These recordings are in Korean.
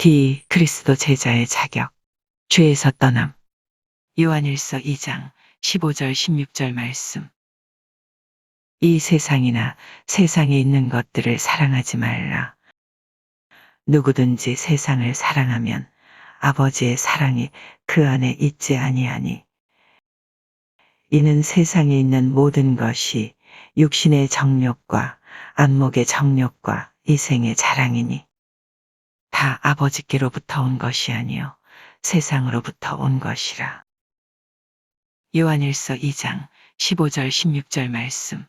D. 그리스도 제자의 자격. 죄에서 떠남. 요한일서 2장 15절 16절 말씀. 이 세상이나 세상에 있는 것들을 사랑하지 말라. 누구든지 세상을 사랑하면 아버지의 사랑이 그 안에 있지 아니하니. 이는 세상에 있는 모든 것이 육신의 정욕과 안목의 정욕과 이생의 자랑이니. 다 아버지께로부터 온 것이 아니요 세상으로부터 온 것이라. 요한일서 2장 15절 16절 말씀.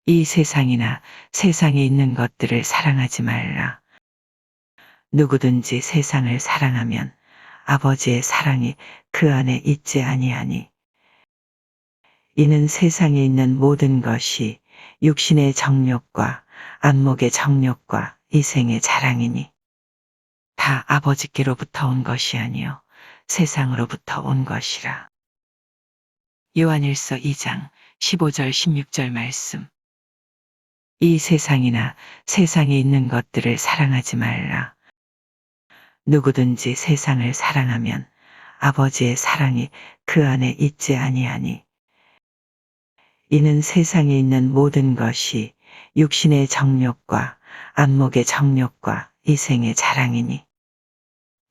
이 세상이나 세상에 있는 것들을 사랑하지 말라. 누구든지 세상을 사랑하면 아버지의 사랑이 그 안에 있지 아니하니. 이는 세상에 있는 모든 것이 육신의 정욕과 안목의 정욕과 이생의 자랑이니. 다 아버지께로부터 온 것이 아니요 세상으로부터 온 것이라. 요한일서 2장 15절 16절 말씀. 이 세상이나 세상에 있는 것들을 사랑하지 말라. 누구든지 세상을 사랑하면 아버지의 사랑이 그 안에 있지 아니하니. 이는 세상에 있는 모든 것이 육신의 정욕과 안목의 정욕과 이생의 자랑이니.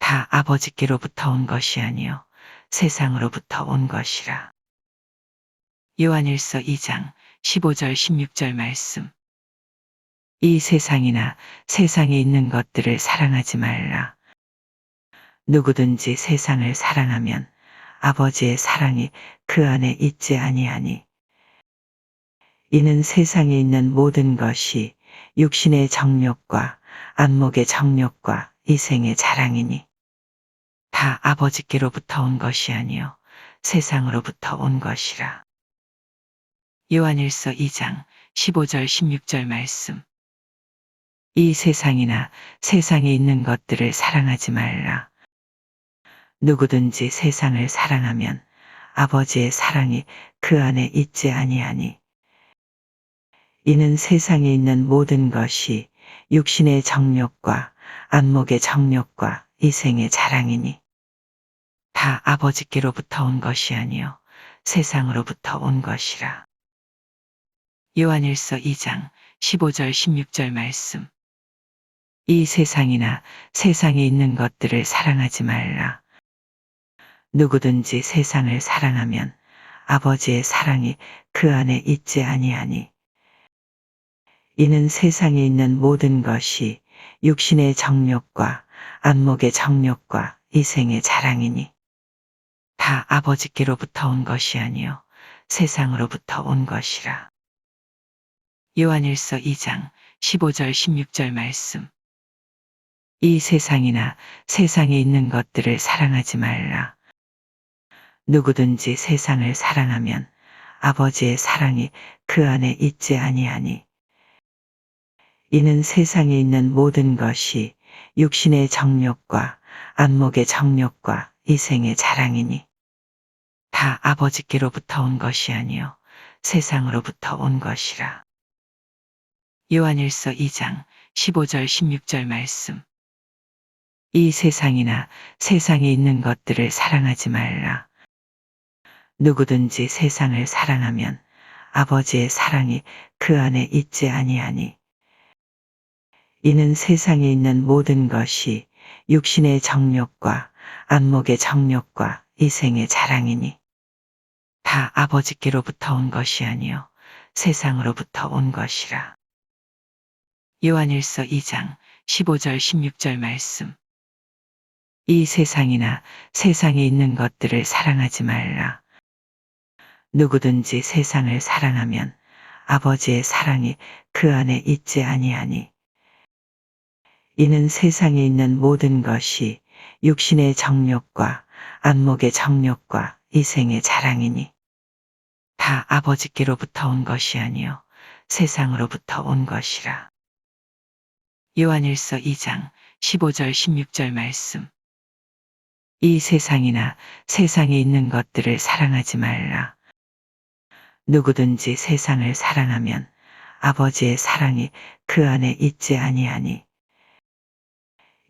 다 아버지께로부터 온 것이 아니요 세상으로부터 온 것이라. 요한일서 2장 15절 16절 말씀. 이 세상이나 세상에 있는 것들을 사랑하지 말라. 누구든지 세상을 사랑하면 아버지의 사랑이 그 안에 있지 아니하니. 이는 세상에 있는 모든 것이 육신의 정욕과 안목의 정욕과 이생의 자랑이니. 다 아버지께로부터 온 것이 아니요 세상으로부터 온 것이라. 요한일서 2장 15절 16절 말씀. 이 세상이나 세상에 있는 것들을 사랑하지 말라. 누구든지 세상을 사랑하면 아버지의 사랑이 그 안에 있지 아니하니. 이는 세상에 있는 모든 것이 육신의 정욕과 안목의 정욕과 이생의 자랑이니. 다 아버지께로부터 온 것이 아니요 세상으로부터 온 것이라. 요한일서 2장 15절 16절 말씀. 이 세상이나 세상에 있는 것들을 사랑하지 말라. 누구든지 세상을 사랑하면 아버지의 사랑이 그 안에 있지 아니하니. 이는 세상에 있는 모든 것이 육신의 정욕과 안목의 정욕과 이생의 자랑이니. 다 아버지께로부터 온 것이 아니요 세상으로부터 온 것이라. 요한일서 2장 15절 16절 말씀. 이 세상이나 세상에 있는 것들을 사랑하지 말라. 누구든지 세상을 사랑하면 아버지의 사랑이 그 안에 있지 아니하니. 이는 세상에 있는 모든 것이 육신의 정욕과 안목의 정욕과 이생의 자랑이니. 다 아버지께로부터 온 것이 아니요 세상으로부터 온 것이라. 요한일서 2장 15절 16절 말씀. 이 세상이나 세상에 있는 것들을 사랑하지 말라. 누구든지 세상을 사랑하면 아버지의 사랑이 그 안에 있지 아니하니. 이는 세상에 있는 모든 것이 육신의 정욕과 안목의 정욕과 이생의 자랑이니. 다 아버지께로부터 온 것이 아니요 세상으로부터 온 것이라. 요한일서 2장 15절 16절 말씀. 이 세상이나 세상에 있는 것들을 사랑하지 말라. 누구든지 세상을 사랑하면 아버지의 사랑이 그 안에 있지 아니하니. 이는 세상에 있는 모든 것이 육신의 정욕과 안목의 정욕과 이생의 자랑이니. 다 아버지께로부터 온 것이 아니요 세상으로부터 온 것이라. 요한일서 2장 15절 16절 말씀. 이 세상이나 세상에 있는 것들을 사랑하지 말라. 누구든지 세상을 사랑하면 아버지의 사랑이 그 안에 있지 아니하니.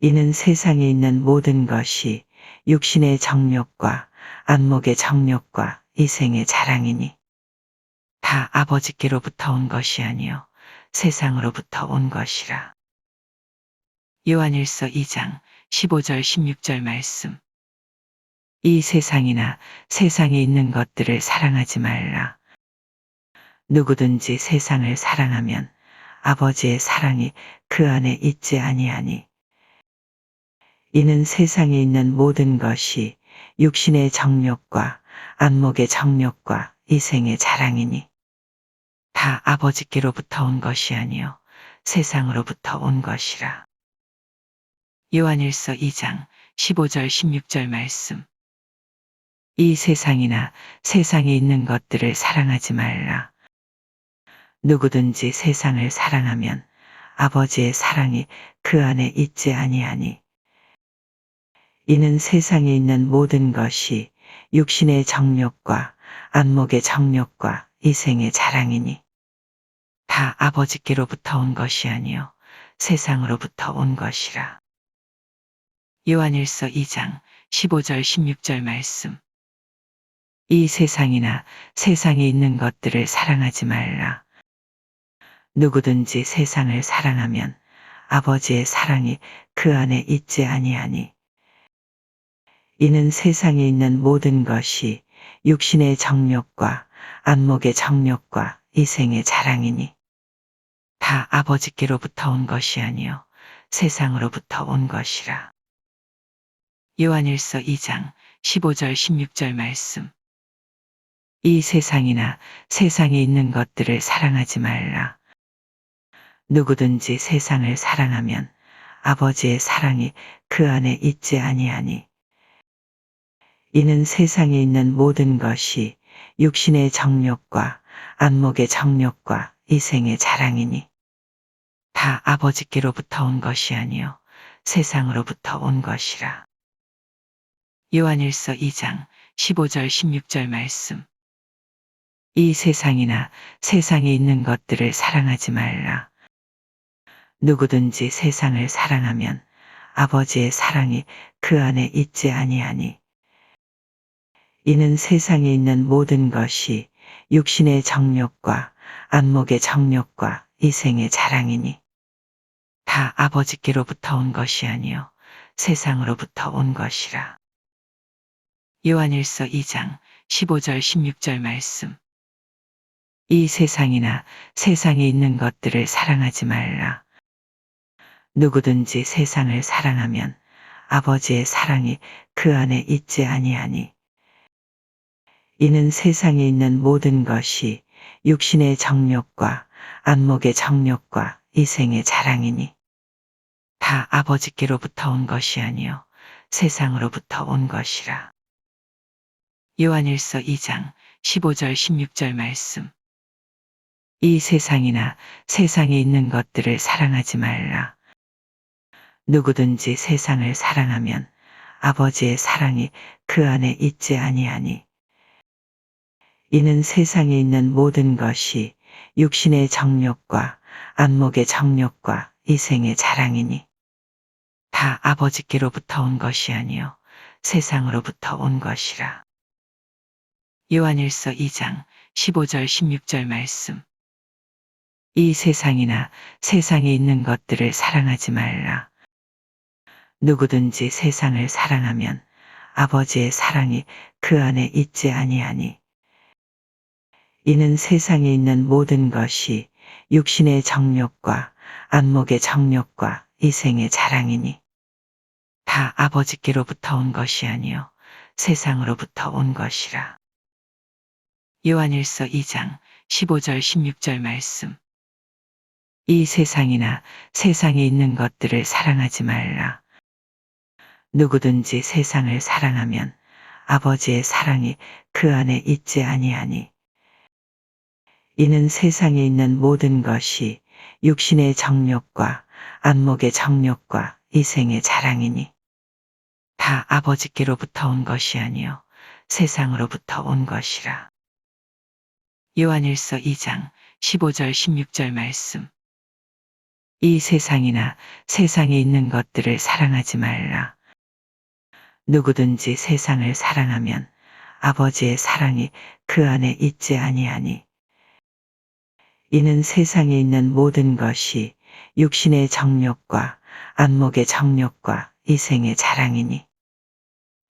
이는 세상에 있는 모든 것이 육신의 정욕과 안목의 정욕과 이생의 자랑이니 다 아버지께로부터 온 것이 아니요 세상으로부터 온 것이라. 요한일서 2장 15절 16절 말씀. 이 세상이나 세상에 있는 것들을 사랑하지 말라. 누구든지 세상을 사랑하면 아버지의 사랑이 그 안에 있지 아니하니 이는 세상에 있는 모든 것이 육신의 정욕과 안목의 정욕과 이생의 자랑이니 다 아버지께로부터 온 것이 아니요 세상으로부터 온 것이라. 요한일서 2장 15절 16절 말씀. 이 세상이나 세상에 있는 것들을 사랑하지 말라. 누구든지 세상을 사랑하면 아버지의 사랑이 그 안에 있지 아니하니 이는 세상에 있는 모든 것이 육신의 정욕과 안목의 정욕과 이생의 자랑이니 다 아버지께로부터 온 것이 아니요 세상으로부터 온 것이라. 요한일서 2장 15절 16절 말씀. 이 세상이나 세상에 있는 것들을 사랑하지 말라. 누구든지 세상을 사랑하면 아버지의 사랑이 그 안에 있지 아니하니 이는 세상에 있는 모든 것이 육신의 정욕과 안목의 정욕과 이생의 자랑이니 다 아버지께로부터 온 것이 아니요 세상으로부터 온 것이라. 요한일서 2장 15절 16절 말씀. 이 세상이나 세상에 있는 것들을 사랑하지 말라. 누구든지 세상을 사랑하면 아버지의 사랑이 그 안에 있지 아니하니 이는 세상에 있는 모든 것이 육신의 정욕과 안목의 정욕과 이생의 자랑이니 다 아버지께로부터 온 것이 아니요 세상으로부터 온 것이라. 요한일서 2장 15절 16절 말씀. 이 세상이나 세상에 있는 것들을 사랑하지 말라. 누구든지 세상을 사랑하면 아버지의 사랑이 그 안에 있지 아니하니 이는 세상에 있는 모든 것이 육신의 정욕과 안목의 정욕과 이생의 자랑이니 다 아버지께로부터 온 것이 아니요 세상으로부터 온 것이라. 요한일서 2장 15절 16절 말씀. 이 세상이나 세상에 있는 것들을 사랑하지 말라. 누구든지 세상을 사랑하면 아버지의 사랑이 그 안에 있지 아니하니 이는 세상에 있는 모든 것이 육신의 정욕과 안목의 정욕과 이생의 자랑이니 다 아버지께로부터 온 것이 아니요 세상으로부터 온 것이라. 요한일서 2장 15절 16절 말씀. 이 세상이나 세상에 있는 것들을 사랑하지 말라. 누구든지 세상을 사랑하면 아버지의 사랑이 그 안에 있지 아니하니 이는 세상에 있는 모든 것이 육신의 정욕과 안목의 정욕과 이생의 자랑이니 다 아버지께로부터 온 것이 아니요 세상으로부터 온 것이라. 요한일서 2장 15절 16절 말씀. 이 세상이나 세상에 있는 것들을 사랑하지 말라. 누구든지 세상을 사랑하면 아버지의 사랑이 그 안에 있지 아니하니 이는 세상에 있는 모든 것이 육신의 정욕과 안목의 정욕과 이생의 자랑이니 다 아버지께로부터 온 것이 아니요 세상으로부터 온 것이라. 요한일서 2장 15절 16절 말씀. 이 세상이나 세상에 있는 것들을 사랑하지 말라. 누구든지 세상을 사랑하면 아버지의 사랑이 그 안에 있지 아니하니 이는 세상에 있는 모든 것이 육신의 정욕과 안목의 정욕과 이생의 자랑이니 다 아버지께로부터 온 것이 아니요 세상으로부터 온 것이라. 요한일서 2장 15절 16절 말씀. 이 세상이나 세상에 있는 것들을 사랑하지 말라. 누구든지 세상을 사랑하면 아버지의 사랑이 그 안에 있지 아니하니. 이는 세상에 있는 모든 것이 육신의 정욕과 안목의 정욕과 이생의 자랑이니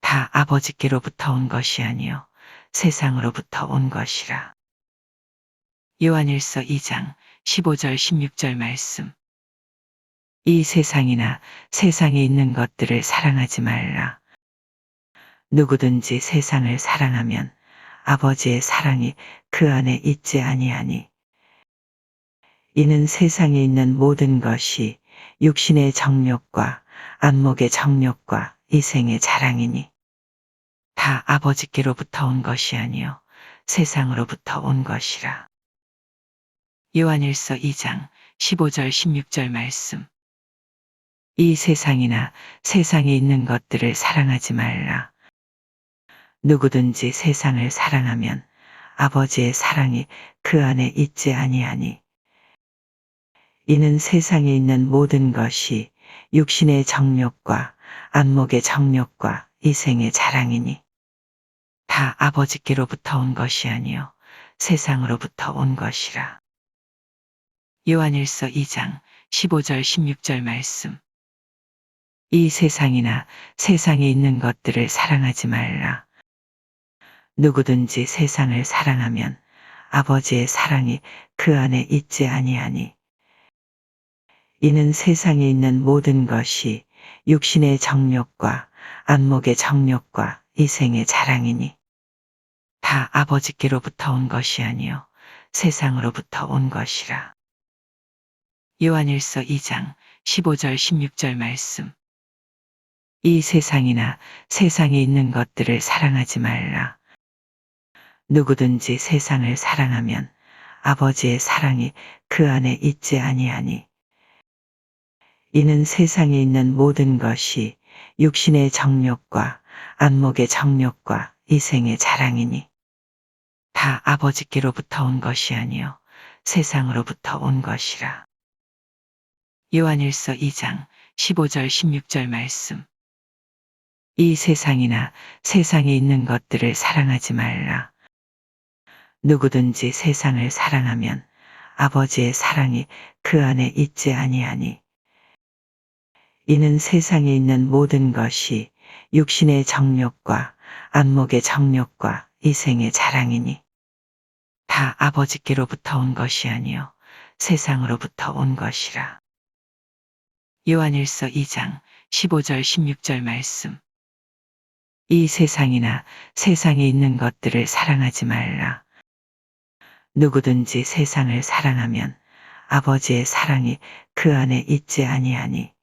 다 아버지께로부터 온 것이 아니요 세상으로부터 온 것이라. 요한일서 2장 15절 16절 말씀. 이 세상이나 세상에 있는 것들을 사랑하지 말라. 누구든지 세상을 사랑하면 아버지의 사랑이 그 안에 있지 아니하니. 이는 세상에 있는 모든 것이 육신의 정욕과 안목의 정욕과 이생의 자랑이니 다 아버지께로부터 온 것이 아니요 세상으로부터 온 것이라. 요한일서 2장 15절 16절 말씀. 이 세상이나 세상에 있는 것들을 사랑하지 말라. 누구든지 세상을 사랑하면 아버지의 사랑이 그 안에 있지 아니하니. 이는 세상에 있는 모든 것이 육신의 정욕과 안목의 정욕과 이생의 자랑이니 다 아버지께로부터 온 것이 아니요 세상으로부터 온 것이라. 요한일서 2장 15절 16절 말씀. 이 세상이나 세상에 있는 것들을 사랑하지 말라. 누구든지 세상을 사랑하면 아버지의 사랑이 그 안에 있지 아니하니. 이는 세상에 있는 모든 것이 육신의 정욕과 안목의 정욕과 이생의 자랑이니 다 아버지께로부터 온 것이 아니요 세상으로부터 온 것이라. 요한일서 2장 15절 16절 말씀. 이 세상이나 세상에 있는 것들을 사랑하지 말라. 누구든지 세상을 사랑하면 아버지의 사랑이 그 안에 있지 아니하니. 이는 세상에 있는 모든 것이 육신의 정욕과 안목의 정욕과 이생의 자랑이니 다 아버지께로부터 온 것이 아니요 세상으로부터 온 것이라. 요한일서 2장 15절 16절 말씀. 이 세상이나 세상에 있는 것들을 사랑하지 말라. 누구든지 세상을 사랑하면 아버지의 사랑이 그 안에 있지 아니하니. 이는 세상에 있는 모든 것이 육신의 정욕과 안목의 정욕과 이생의 자랑이니 다 아버지께로부터 온 것이 아니요 세상으로부터 온 것이라. 요한일서 2장 15절 16절 말씀. 이 세상이나 세상에 있는 것들을 사랑하지 말라. 누구든지 세상을 사랑하면 아버지의 사랑이 그 안에 있지 아니하니.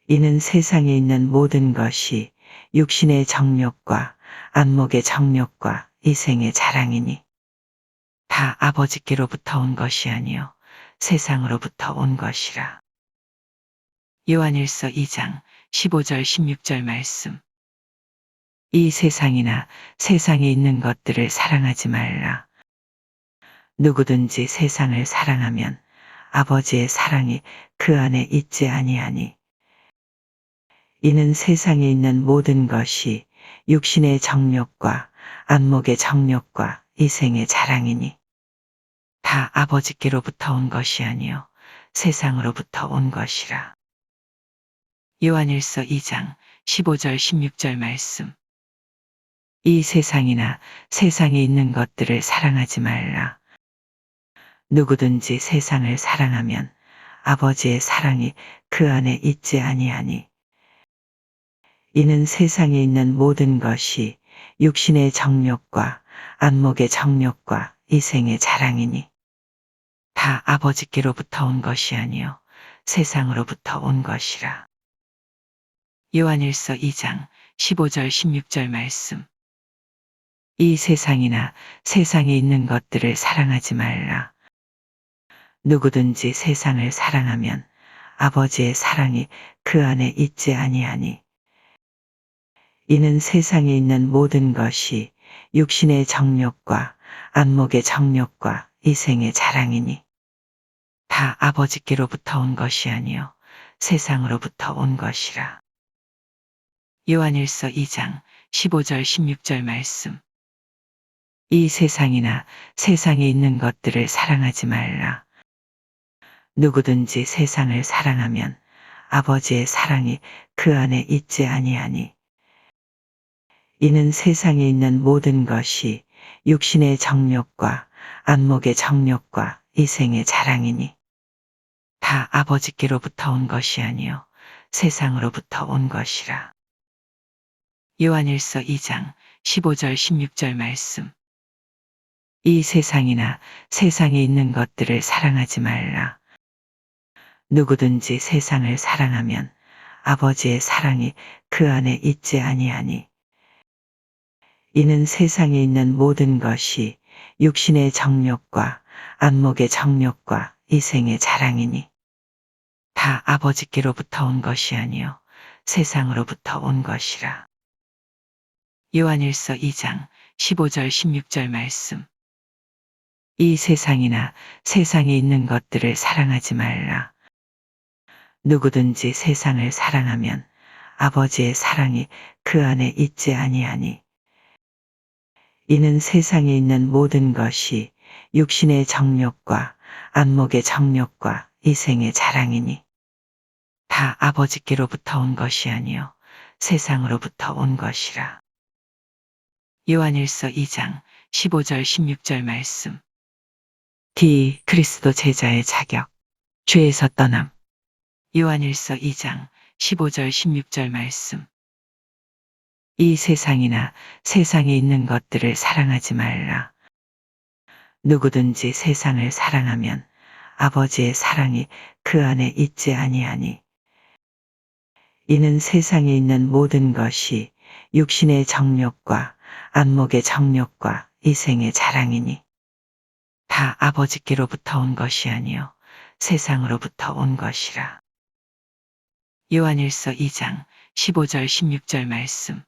이는 세상에 있는 모든 것이 육신의 정욕과 안목의 정욕과 이생의 자랑이니 다 아버지께로부터 온 것이 아니요 세상으로부터 온 것이라. 요한일서 2장 15절 16절 말씀. 이 세상이나 세상에 있는 것들을 사랑하지 말라. 누구든지 세상을 사랑하면 아버지의 사랑이 그 안에 있지 아니하니. 이는 세상에 있는 모든 것이 육신의 정욕과 안목의 정욕과 이생의 자랑이니 다 아버지께로부터 온 것이 아니요 세상으로부터 온 것이라. 요한일서 2장 15절 16절 말씀. 이 세상이나 세상에 있는 것들을 사랑하지 말라. 누구든지 세상을 사랑하면 아버지의 사랑이 그 안에 있지 아니하니. 이는 세상에 있는 모든 것이 육신의 정욕과 안목의 정욕과 이생의 자랑이니 다 아버지께로부터 온 것이 아니요 세상으로부터 온 것이라. 요한일서 2장 15절 16절 말씀. 이 세상이나 세상에 있는 것들을 사랑하지 말라. 누구든지 세상을 사랑하면 아버지의 사랑이 그 안에 있지 아니하니. 이는 세상에 있는 모든 것이 육신의 정욕과 안목의 정욕과 이생의 자랑이니 다 아버지께로부터 온 것이 아니요 세상으로부터 온 것이라. 요한일서 2장 15절 16절 말씀. 이 세상이나 세상에 있는 것들을 사랑하지 말라. 누구든지 세상을 사랑하면 아버지의 사랑이 그 안에 있지 아니하니. 이는 세상에 있는 모든 것이 육신의 정욕과 안목의 정욕과 이생의 자랑이니. 다 아버지께로부터 온 것이 아니요 세상으로부터 온 것이라. 요한일서 2장 15절 16절 말씀. 이 세상이나 세상에 있는 것들을 사랑하지 말라. 누구든지 세상을 사랑하면 아버지의 사랑이 그 안에 있지 아니하니. 이는 세상에 있는 모든 것이 육신의 정욕과 안목의 정욕과 이생의 자랑이니. 다 아버지께로부터 온 것이 아니요 세상으로부터 온 것이라. 요한일서 2장 15절 16절 말씀. 이 세상이나 세상에 있는 것들을 사랑하지 말라. 누구든지 세상을 사랑하면 아버지의 사랑이 그 안에 있지 아니하니. 이는 세상에 있는 모든 것이 육신의 정욕과 안목의 정욕과 이생의 자랑이니. 다 아버지께로부터 온 것이 아니요 세상으로부터 온 것이라. 요한일서 2장 15절 16절 말씀. 그리스도 제자의 자격. 죄에서 떠남. 요한일서 2장 15절 16절 말씀. 이 세상이나 세상에 있는 것들을 사랑하지 말라. 누구든지 세상을 사랑하면 아버지의 사랑이 그 안에 있지 아니하니. 이는 세상에 있는 모든 것이 육신의 정욕과 안목의 정욕과 이생의 자랑이니. 다 아버지께로부터 온 것이 아니요 세상으로부터 온 것이라. 요한일서 2장 15절 16절 말씀.